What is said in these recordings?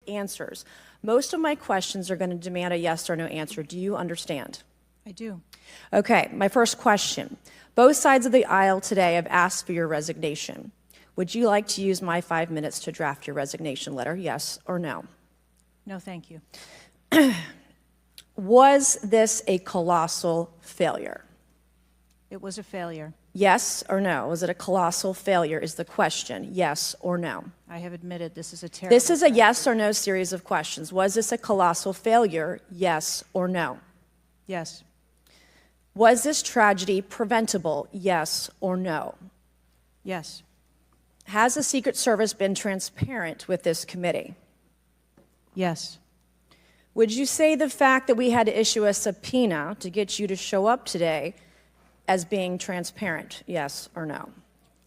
answers. Most of my questions are going to demand a yes or no answer. Do you understand? I do. Okay, my first question. Both sides of the aisle today have asked for your resignation. Would you like to use my 5 minutes to draft your resignation letter, yes or no? No, thank you. Was this a colossal failure? It was a failure. Yes or no? Was it a colossal failure is the question, yes or no? I have admitted this is a terrible This is a yes or no series of questions. Was this a colossal failure, yes or no? Yes. Was this tragedy preventable, yes or no? Yes. Has the Secret Service been transparent with this committee? Yes. Would you say the fact that we had to issue a subpoena to get you to show up today as being transparent, yes or no?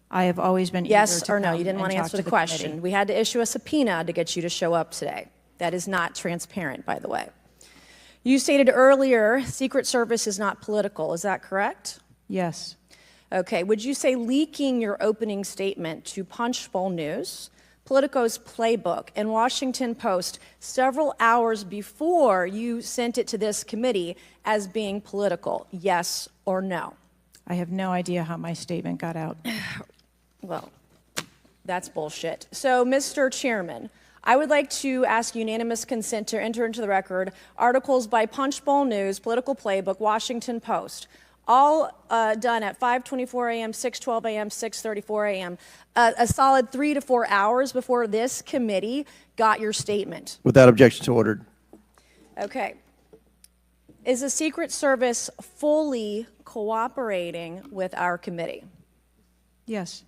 I have always been eager Yes to or no? come You didn't and want to talk answer to the question. committee. We had to issue a subpoena to get you to show up today. That is not transparent, by the way. You stated earlier, Secret Service is not political. Is that correct? Yes. Okay. Would you say leaking your opening statement to Punchbowl News, Politico's Playbook, and Washington Post several hours before you sent it to this committee as being political, yes or no? I have no idea how my statement got out. Well, that's bullshit. So, Mr. Chairman, I would like to ask unanimous consent to enter into the record articles by Punchbowl News, Political Playbook, Washington Post, all done at 5:24 a.m., 6:12 a.m., 6:34 a.m., a solid 3 to 4 hours before this committee got your statement. Without objection, so ordered. Okay. Is the Secret Service fully cooperating with our committee? Yes.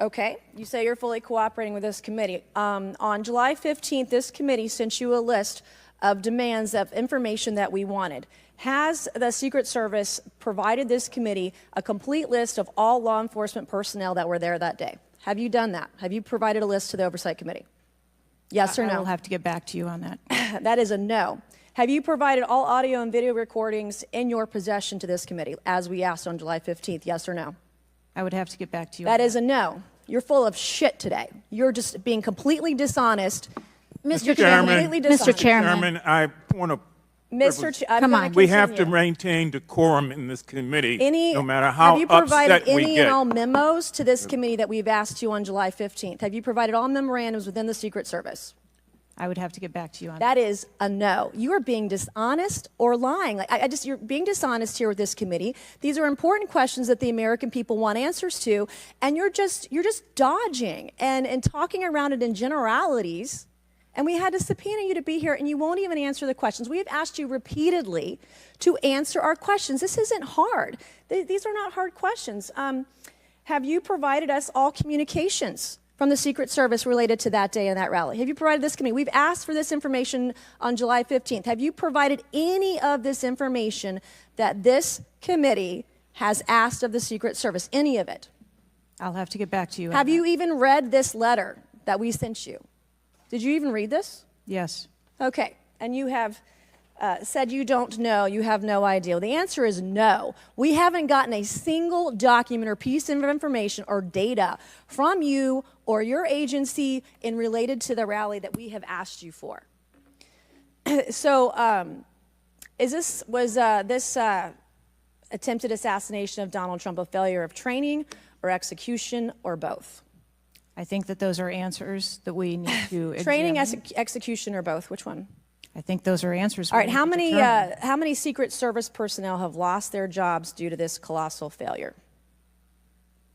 Okay, you say you're fully cooperating with this committee. On July 15th, this committee sent you a list of demands of information that we wanted. Has the Secret Service provided this committee a complete list of all law enforcement personnel that were there that day? Have you done that? Have you provided a list to the Oversight Committee? Yes or no? I will have to get back to you on that. That is a no. Have you provided all audio and video recordings in your possession to this committee, as we asked on July 15th, yes or no? I would have to get back to you. That is a no. You're full of shit today. You're just being completely dishonest. Mr. Chairman, Completely dishonest. Mr. Chairman, I want to. Come on. We have to maintain decorum in this committee, no matter how have you provided upset we any get. and all memos to this committee that we've asked you on July 15th? Have you provided all memorandums within the Secret Service? I would have to get back to you on that. That is a no. You are being dishonest or lying. You're being dishonest here with this committee. These are important questions that the American people want answers to, and you're just dodging and talking around it in generalities. And we had to subpoena you to be here, and you won't even answer the questions. We have asked you repeatedly to answer our questions. This isn't hard. These are not hard questions. Have you provided us all communications from the Secret Service related to that day and that rally? Have you provided this committee? We've asked for this information on July 15th. Have you provided any of this information that this committee has asked of the Secret Service? Any of it? I'll have to get back to you. Have you even read this letter that we sent you? Did you even read this? Yes. Okay. And you have said you don't know, you have no idea. Well, the answer is no. We haven't gotten a single document or piece of information or data from you or your agency in related to the rally that we have asked you for. So, was this attempted assassination of Donald Trump a failure of training or execution or both? I think that those are answers that we need to examine. Training, execution, or both? Which one? I think those are answers. All right. How many Secret Service personnel have lost their jobs due to this colossal failure?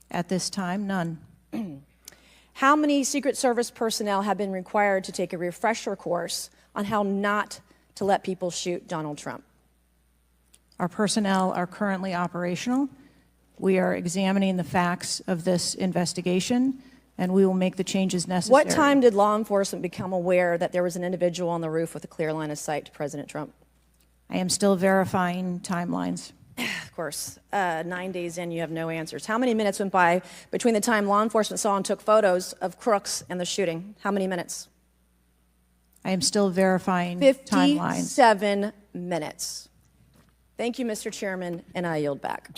At this time, none. How many Secret Service personnel have been required to take a refresher course on how not to let people shoot Donald Trump? Our personnel are currently operational. We are examining the facts of this investigation, and we will make the changes necessary. What time did law enforcement become aware that there was an individual on the roof with a clear line of sight to President Trump? I am still verifying timelines. Of course. 9 days in, you have no answers. How many minutes went by between the time law enforcement saw and took photos of crooks and the shooting? How many minutes? I am still verifying timelines. 57 minutes. Thank you, Mr. Chairman, and I yield back.